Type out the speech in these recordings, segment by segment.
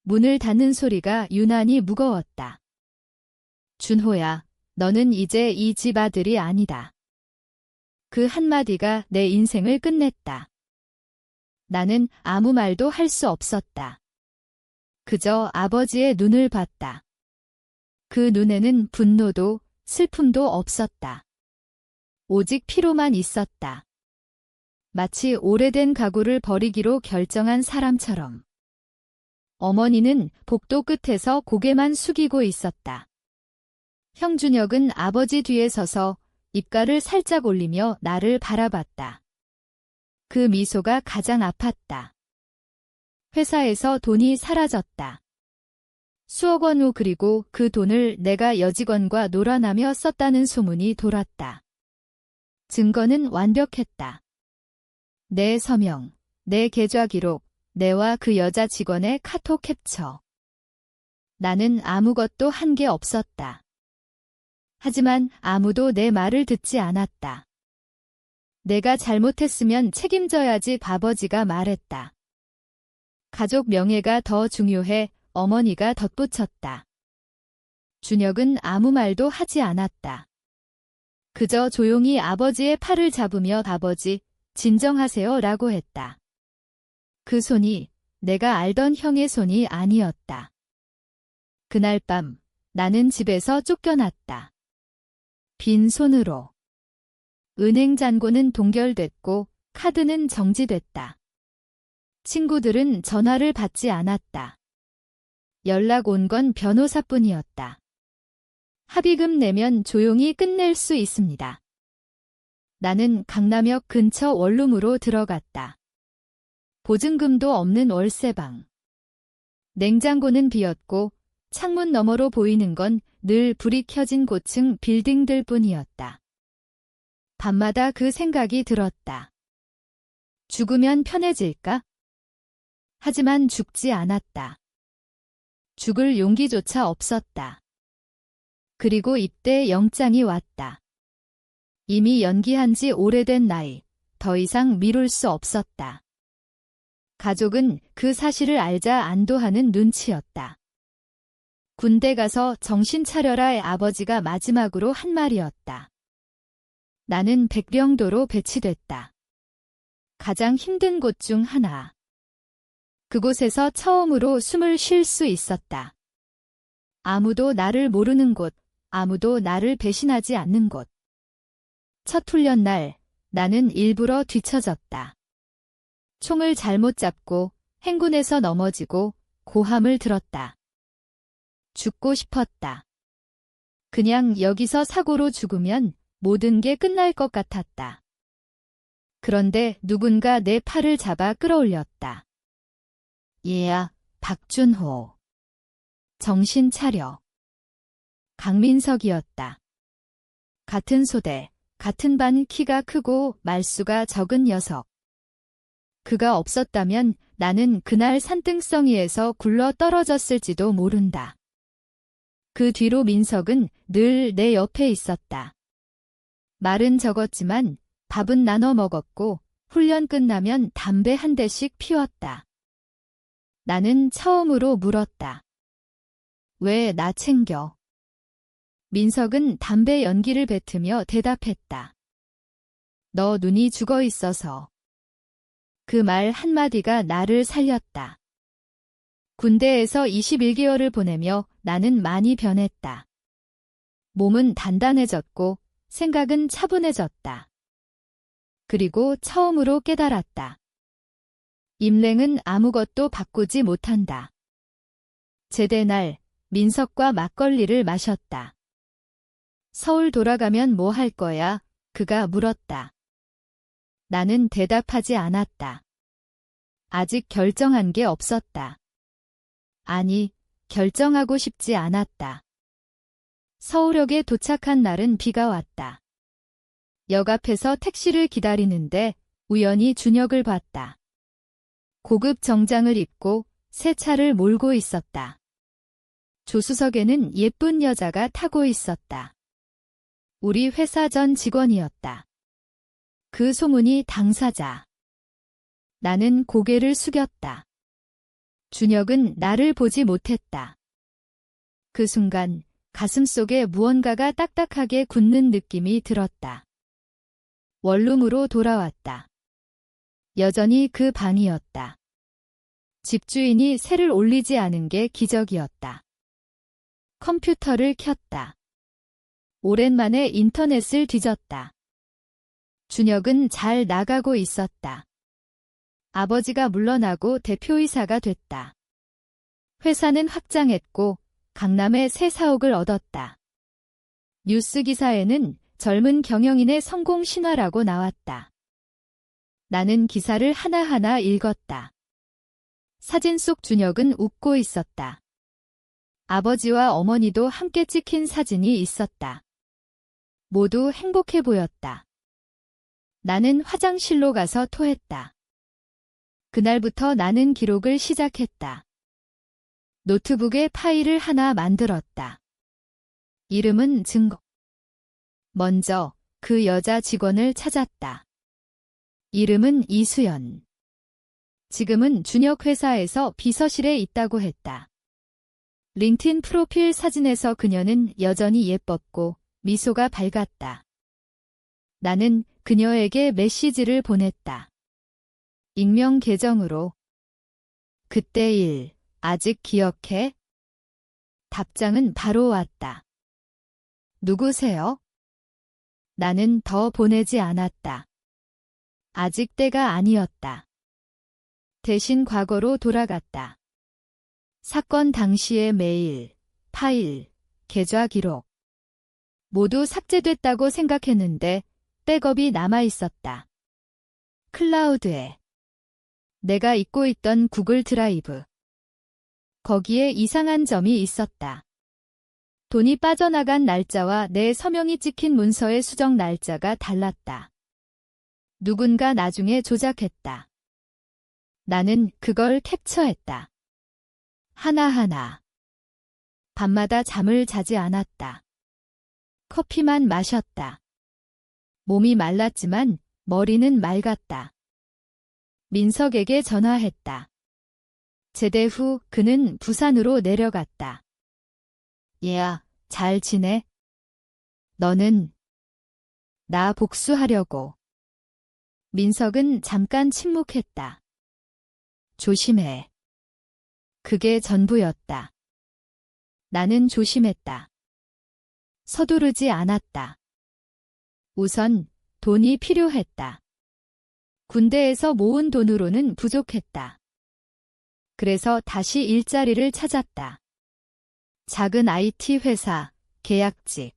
문을 닫는 소리가 유난히 무거웠다. 준호야, 너는 이제 이 집 아들이 아니다. 그 한마디가 내 인생을 끝냈다. 나는 아무 말도 할 수 없었다. 그저 아버지의 눈을 봤다. 그 눈에는 분노도 슬픔도 없었다. 오직 피로만 있었다. 마치 오래된 가구를 버리기로 결정한 사람처럼. 어머니는 복도 끝에서 고개만 숙이고 있었다. 형준혁은 아버지 뒤에 서서 입가를 살짝 올리며 나를 바라봤다. 그 미소가 가장 아팠다. 회사에서 돈이 사라졌다. 수억 원 후 그리고 그 돈을 내가 여직원과 놀아나며 썼다는 소문이 돌았다. 증거는 완벽했다. 내 서명, 내 계좌 기록, 내와 그 여자 직원의 카톡 캡처. 나는 아무것도 한 게 없었다. 하지만 아무도 내 말을 듣지 않았다. 내가 잘못했으면 책임져야지 아버지가 말했다. 가족 명예가 더 중요해 어머니가 덧붙였다. 준혁은 아무 말도 하지 않았다. 그저 조용히 아버지의 팔을 잡으며 아버지, 진정하세요 라고 했다. 그 손이 내가 알던 형의 손이 아니었다. 그날 밤 나는 집에서 쫓겨났다. 빈 손으로. 은행 잔고는 동결됐고 카드는 정지됐다. 친구들은 전화를 받지 않았다. 연락 온 건 변호사뿐이었다. 합의금 내면 조용히 끝낼 수 있습니다. 나는 강남역 근처 원룸으로 들어갔다. 보증금도 없는 월세방. 냉장고는 비었고 창문 너머로 보이는 건 늘 불이 켜진 고층 빌딩들 뿐이었다. 밤마다 그 생각이 들었다. 죽으면 편해질까? 하지만 죽지 않았다. 죽을 용기조차 없었다. 그리고 입대 영장이 왔다. 이미 연기한 지 오래된 나이, 더 이상 미룰 수 없었다. 가족은 그 사실을 알자 안도하는 눈치였다. 군대 가서 정신 차려라의 아버지가 마지막으로 한 말이었다. 나는 백령도로 배치됐다. 가장 힘든 곳 중 하나. 그곳에서 처음으로 숨을 쉴 수 있었다. 아무도 나를 모르는 곳, 아무도 나를 배신하지 않는 곳. 첫 훈련 날, 나는 일부러 뒤처졌다. 총을 잘못 잡고 행군에서 넘어지고 고함을 들었다. 죽고 싶었다. 그냥 여기서 사고로 죽으면 모든 게 끝날 것 같았다. 그런데 누군가 내 팔을 잡아 끌어올렸다. 얘야, 박준호. 정신 차려. 강민석이었다. 같은 소대, 같은 반 키가 크고 말수가 적은 녀석. 그가 없었다면 나는 그날 산등성이에서 굴러 떨어졌을지도 모른다. 그 뒤로 민석은 늘 내 옆에 있었다. 말은 적었지만 밥은 나눠 먹었고 훈련 끝나면 담배 한 대씩 피웠다. 나는 처음으로 물었다. 왜 나 챙겨? 민석은 담배 연기를 뱉으며 대답했다. 너 눈이 죽어 있어서. 그 말 한마디가 나를 살렸다. 군대에서 21개월을 보내며 나는 많이 변했다. 몸은 단단해졌고 생각은 차분해졌다. 그리고 처음으로 깨달았다. 임랭은 아무것도 바꾸지 못한다. 제대 날 민석과 막걸리를 마셨다. 서울 돌아가면 뭐 할 거야? 그가 물었다. 나는 대답하지 않았다. 아직 결정한 게 없었다. 아니, 결정하고 싶지 않았다. 서울역에 도착한 날은 비가 왔다. 역 앞에서 택시를 기다리는데 우연히 준혁을 봤다. 고급 정장을 입고 새 차를 몰고 있었다. 조수석에는 예쁜 여자가 타고 있었다. 우리 회사 전 직원이었다. 그 소문이 당사자. 나는 고개를 숙였다. 준혁은 나를 보지 못했다. 그 순간 가슴속에 무언가가 딱딱하게 굳는 느낌이 들었다. 원룸으로 돌아왔다. 여전히 그 방이었다. 집주인이 새를 올리지 않은 게 기적이었다. 컴퓨터를 켰다. 오랜만에 인터넷을 뒤졌다. 준혁은 잘 나가고 있었다. 아버지가 물러나고 대표이사가 됐다. 회사는 확장했고 강남에 새 사옥을 얻었다. 뉴스 기사에는 젊은 경영인의 성공 신화라고 나왔다. 나는 기사를 하나하나 읽었다. 사진 속 준혁은 웃고 있었다. 아버지와 어머니도 함께 찍힌 사진이 있었다. 모두 행복해 보였다. 나는 화장실로 가서 토했다. 그날부터 나는 기록을 시작했다. 노트북에 파일을 하나 만들었다. 이름은 증거. 먼저 그 여자 직원을 찾았다. 이름은 이수연. 지금은 준혁 회사에서 비서실에 있다고 했다. 링크드인 프로필 사진에서 그녀는 여전히 예뻤고 미소가 밝았다. 나는 그녀에게 메시지를 보냈다. 익명 계정으로. 그때 일, 아직 기억해? 답장은 바로 왔다. 누구세요? 나는 더 보내지 않았다. 아직 때가 아니었다. 대신 과거로 돌아갔다. 사건 당시의 메일, 파일, 계좌 기록. 모두 삭제됐다고 생각했는데 백업이 남아 있었다. 클라우드에. 내가 잊고 있던 구글 드라이브. 거기에 이상한 점이 있었다. 돈이 빠져나간 날짜와 내 서명이 찍힌 문서의 수정 날짜가 달랐다. 누군가 나중에 조작했다. 나는 그걸 캡처했다. 하나하나. 밤마다 잠을 자지 않았다. 커피만 마셨다. 몸이 말랐지만 머리는 맑았다. 민석에게 전화했다. 제대 후 그는 부산으로 내려갔다. 얘야, 잘 지내? 너는? 나 복수하려고. 민석은 잠깐 침묵했다. 조심해. 그게 전부였다. 나는 조심했다. 서두르지 않았다. 우선 돈이 필요했다. 군대에서 모은 돈으로는 부족했다. 그래서 다시 일자리를 찾았다. 작은 IT 회사, 계약직.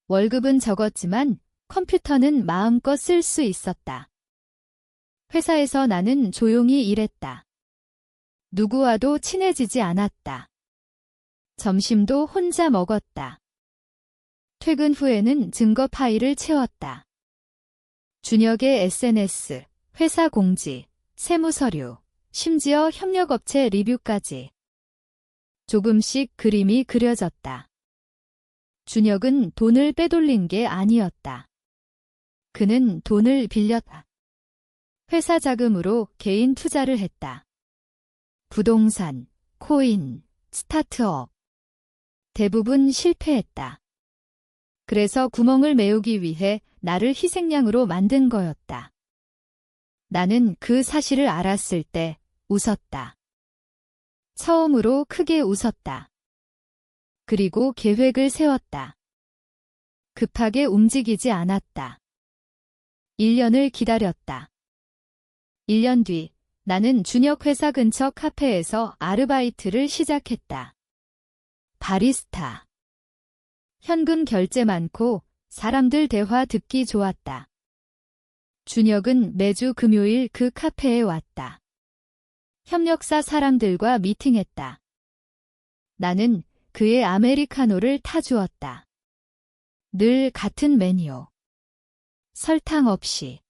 월급은 적었지만 컴퓨터는 마음껏 쓸 수 있었다. 회사에서 나는 조용히 일했다. 누구와도 친해지지 않았다. 점심도 혼자 먹었다. 퇴근 후에는 증거 파일을 채웠다. 준혁의 SNS, 회사 공지, 세무 서류, 심지어 협력업체 리뷰까지. 조금씩 그림이 그려졌다. 준혁은 돈을 빼돌린 게 아니었다. 그는 돈을 빌렸다. 회사 자금으로 개인 투자를 했다. 부동산, 코인, 스타트업. 대부분 실패했다. 그래서 구멍을 메우기 위해 나를 희생양으로 만든 거였다. 나는 그 사실을 알았을 때 웃었다. 처음으로 크게 웃었다. 그리고 계획을 세웠다. 급하게 움직이지 않았다. 1년을 기다렸다. 1년 뒤 나는 준혁 회사 근처 카페에서 아르바이트를 시작했다. 바리스타. 현금 결제 많고 사람들 대화 듣기 좋았다. 준혁은 매주 금요일 그 카페에 왔다. 협력사 사람들과 미팅했다. 나는 그의 아메리카노를 타주었다. 늘 같은 메뉴. 설탕 없이.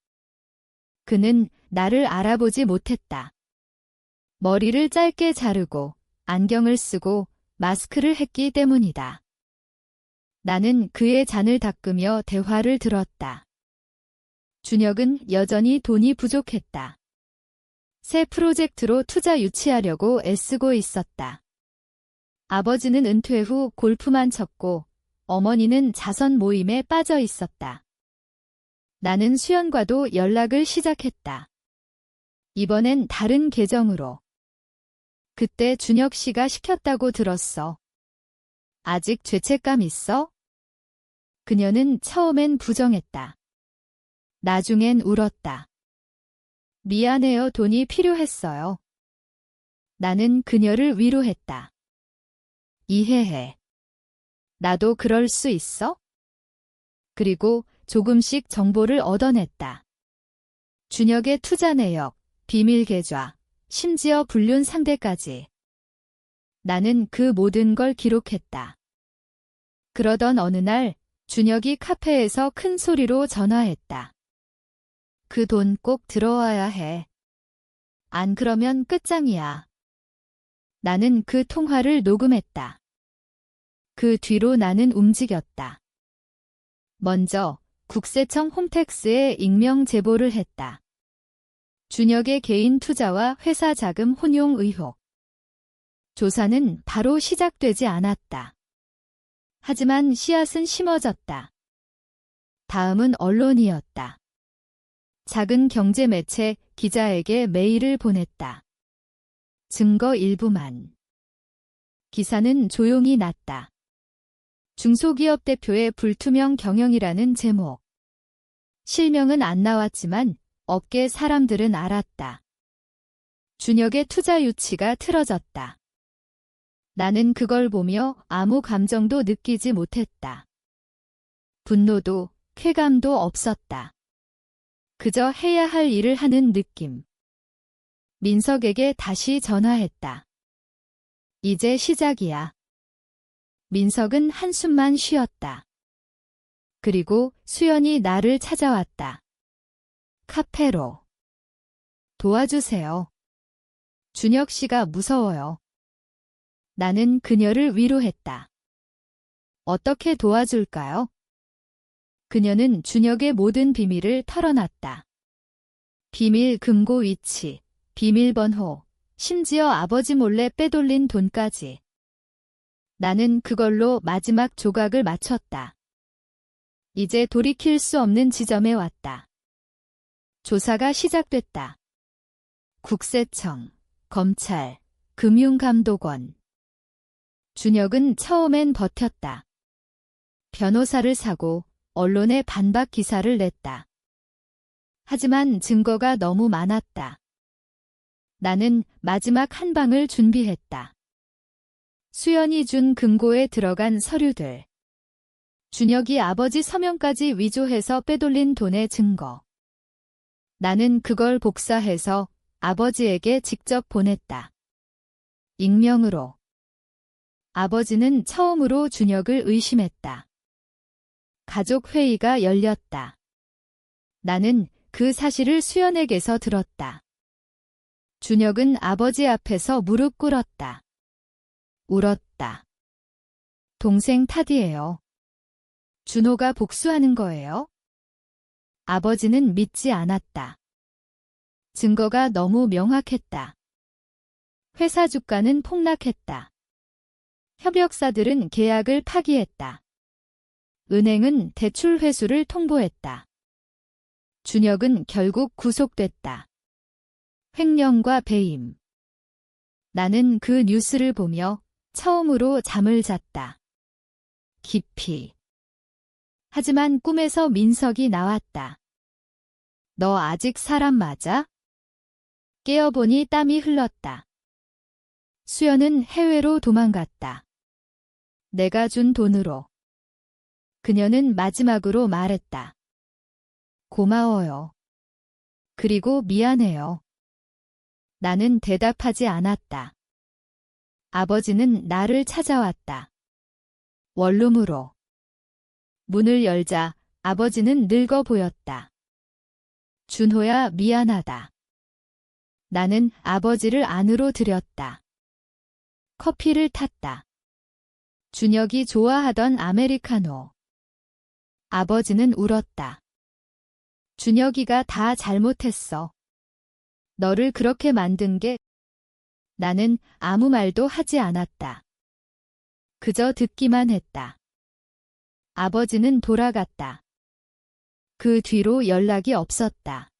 그는 나를 알아보지 못했다. 머리를 짧게 자르고 안경을 쓰고 마스크를 했기 때문이다. 나는 그의 잔을 닦으며 대화를 들었다. 준혁은 여전히 돈이 부족했다. 새 프로젝트로 투자 유치하려고 애쓰고 있었다. 아버지는 은퇴 후 골프만 쳤고 어머니는 자선 모임에 빠져 있었다. 나는 수연과도 연락을 시작했다. 이번엔 다른 계정으로. 그때 준혁 씨가 시켰다고 들었어. 아직 죄책감 있어? 그녀는 처음엔 부정했다. 나중엔 울었다. 미안해요. 돈이 필요했어요. 나는 그녀를 위로했다. 이해해. 나도 그럴 수 있어? 그리고 조금씩 정보를 얻어냈다. 준혁의 투자 내역, 비밀 계좌, 심지어 불륜 상대까지. 나는 그 모든 걸 기록했다. 그러던 어느 날 준혁이 카페에서 큰 소리로 전화했다. 그 돈 꼭 들어와야 해. 안 그러면 끝장이야. 나는 그 통화를 녹음했다. 그 뒤로 나는 움직였다. 먼저 국세청 홈택스에 익명 제보를 했다. 준혁의 개인 투자와 회사 자금 혼용 의혹. 조사는 바로 시작되지 않았다. 하지만 씨앗은 심어졌다. 다음은 언론이었다. 작은 경제 매체 기자에게 메일을 보냈다. 증거 일부만. 기사는 조용히 났다. 중소기업 대표의 불투명 경영이라는 제목. 실명은 안 나왔지만 업계 사람들은 알았다. 준혁의 투자 유치가 틀어졌다. 나는 그걸 보며 아무 감정도 느끼지 못했다. 분노도 쾌감도 없었다. 그저 해야 할 일을 하는 느낌. 민석에게 다시 전화했다. 이제 시작이야. 민석은 한숨만 쉬었다. 그리고 수연이 나를 찾아왔다. 카페로. 도와주세요. 준혁 씨가 무서워요. 나는 그녀를 위로했다. 어떻게 도와줄까요? 그녀는 준혁의 모든 비밀을 털어놨다. 비밀 금고 위치, 비밀번호, 심지어 아버지 몰래 빼돌린 돈까지. 나는 그걸로 마지막 조각을 맞췄다. 이제 돌이킬 수 없는 지점에 왔다. 조사가 시작됐다. 국세청, 검찰, 금융감독원. 준혁은 처음엔 버텼다. 변호사를 사고 언론에 반박 기사를 냈다. 하지만 증거가 너무 많았다. 나는 마지막 한 방을 준비했다. 수연이 준 금고에 들어간 서류들. 준혁이 아버지 서명까지 위조해서 빼돌린 돈의 증거. 나는 그걸 복사해서 아버지에게 직접 보냈다. 익명으로. 아버지는 처음으로 준혁을 의심했다. 가족 회의가 열렸다. 나는 그 사실을 수연에게서 들었다. 준혁은 아버지 앞에서 무릎 꿇었다. 울었다. 동생 탓이에요. 준호가 복수하는 거예요? 아버지는 믿지 않았다. 증거가 너무 명확했다. 회사 주가는 폭락했다. 협력사들은 계약을 파기했다. 은행은 대출 회수를 통보했다. 준혁은 결국 구속됐다. 횡령과 배임. 나는 그 뉴스를 보며 처음으로 잠을 잤다. 깊이. 하지만 꿈에서 민석이 나왔다. 너 아직 사람 맞아? 깨어보니 땀이 흘렀다. 수연은 해외로 도망갔다. 내가 준 돈으로. 그녀는 마지막으로 말했다. 고마워요. 그리고 미안해요. 나는 대답하지 않았다. 아버지는 나를 찾아왔다. 원룸으로. 문을 열자 아버지는 늙어 보였다. 준호야, 미안하다. 나는 아버지를 안으로 들였다. 커피를 탔다. 준혁이 좋아하던 아메리카노. 아버지는 울었다. 준혁이가 다 잘못했어. 너를 그렇게 만든 게. 나는 아무 말도 하지 않았다. 그저 듣기만 했다. 아버지는 돌아갔다. 그 뒤로 연락이 없었다.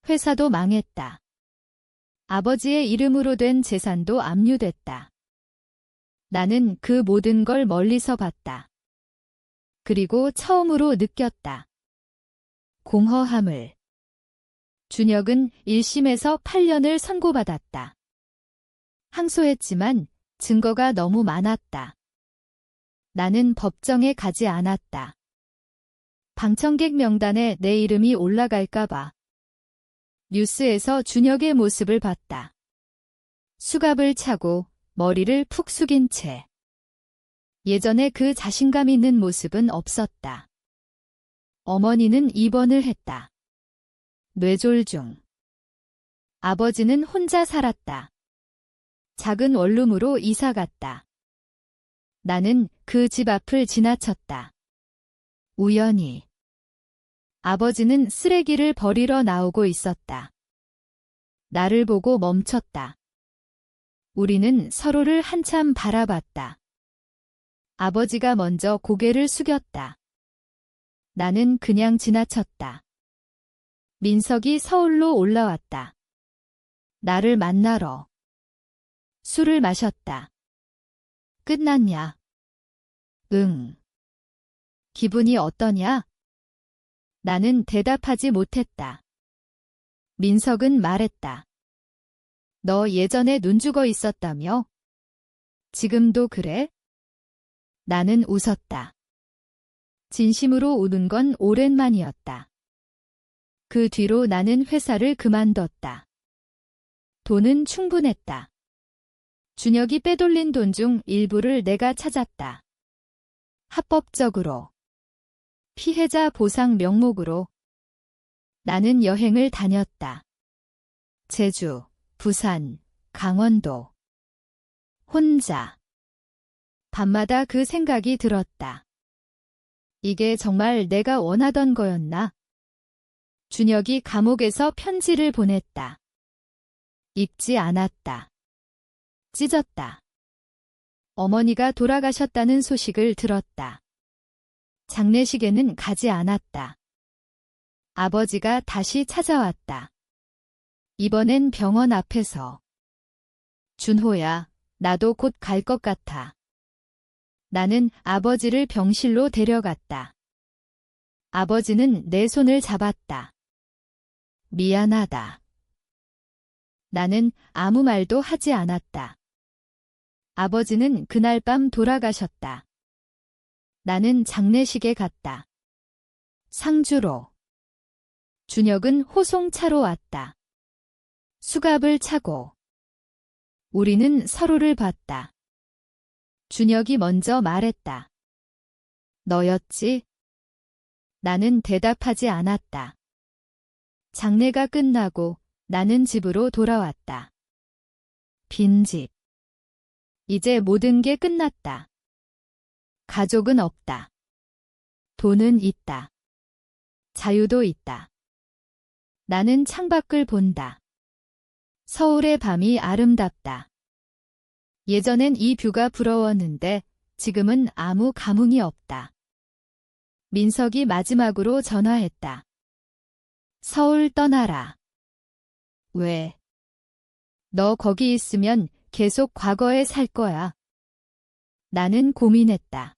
회사도 망했다. 아버지의 이름으로 된 재산도 압류됐다. 나는 그 모든 걸 멀리서 봤다. 그리고 처음으로 느꼈다. 공허함을. 준혁은 1심에서 8년을 선고받았다. 항소했지만 증거가 너무 많았다. 나는 법정에 가지 않았다. 방청객 명단에 내 이름이 올라갈까봐. 뉴스에서 준혁의 모습을 봤다. 수갑을 차고 머리를 푹 숙인 채. 예전에 그 자신감 있는 모습은 없었다. 어머니는 입원을 했다. 뇌졸중. 아버지는 혼자 살았다. 작은 원룸으로 이사 갔다. 나는 그 집 앞을 지나쳤다. 우연히. 아버지는 쓰레기를 버리러 나오고 있었다. 나를 보고 멈췄다. 우리는 서로를 한참 바라봤다. 아버지가 먼저 고개를 숙였다. 나는 그냥 지나쳤다. 민석이 서울로 올라왔다. 나를 만나러. 술을 마셨다. 끝났냐? 응. 기분이 어떠냐? 나는 대답하지 못했다. 민석은 말했다. 너 예전에 눈 죽어 있었다며? 지금도 그래? 나는 웃었다. 진심으로 우는 건 오랜만이었다. 그 뒤로 나는 회사를 그만뒀다. 돈은 충분했다. 준혁이 빼돌린 돈 중 일부를 내가 찾았다. 합법적으로. 피해자 보상 명목으로. 나는 여행을 다녔다. 제주, 부산, 강원도. 혼자. 밤마다 그 생각이 들었다. 이게 정말 내가 원하던 거였나? 준혁이 감옥에서 편지를 보냈다. 읽지 않았다. 찢었다. 어머니가 돌아가셨다는 소식을 들었다. 장례식에는 가지 않았다. 아버지가 다시 찾아왔다. 이번엔 병원 앞에서. 준호야, 나도 곧 갈 것 같아. 나는 아버지를 병실로 데려갔다. 아버지는 내 손을 잡았다. 미안하다. 나는 아무 말도 하지 않았다. 아버지는 그날 밤 돌아가셨다. 나는 장례식에 갔다. 상주로. 준혁은 호송차로 왔다. 수갑을 차고. 우리는 서로를 봤다. 준혁이 먼저 말했다. 너였지? 나는 대답하지 않았다. 장례가 끝나고 나는 집으로 돌아왔다. 빈집. 이제 모든 게 끝났다. 가족은 없다. 돈은 있다. 자유도 있다. 나는 창밖을 본다. 서울의 밤이 아름답다. 예전엔 이 뷰가 부러웠는데 지금은 아무 감흥이 없다. 민석이 마지막으로 전화했다. 서울 떠나라. 왜? 너 거기 있으면 계속 과거에 살 거야. 나는 고민했다.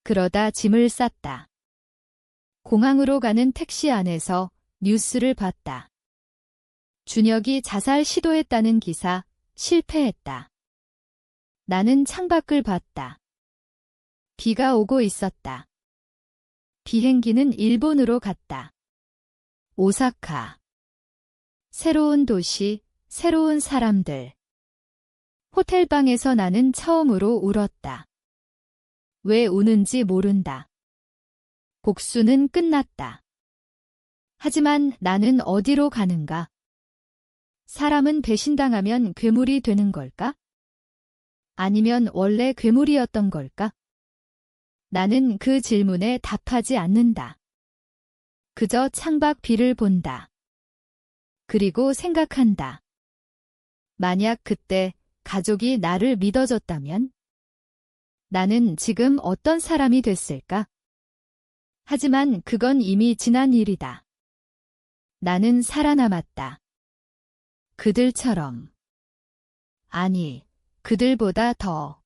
그러다 짐을 쌌다. 공항으로 가는 택시 안에서 뉴스를 봤다. 준혁이 자살 시도했다는 기사, 실패했다. 나는 창밖을 봤다. 비가 오고 있었다. 비행기는 일본으로 갔다. 오사카. 새로운 도시, 새로운 사람들. 호텔방에서 나는 처음으로 울었다. 왜 우는지 모른다. 복수는 끝났다. 하지만 나는 어디로 가는가? 사람은 배신당하면 괴물이 되는 걸까? 아니면 원래 괴물이었던 걸까? 나는 그 질문에 답하지 않는다. 그저 창밖 비를 본다. 그리고 생각한다. 만약 그때 가족이 나를 믿어줬다면 나는 지금 어떤 사람이 됐을까? 하지만 그건 이미 지난 일이다. 나는 살아남았다. 그들처럼. 아니, 그들보다 더.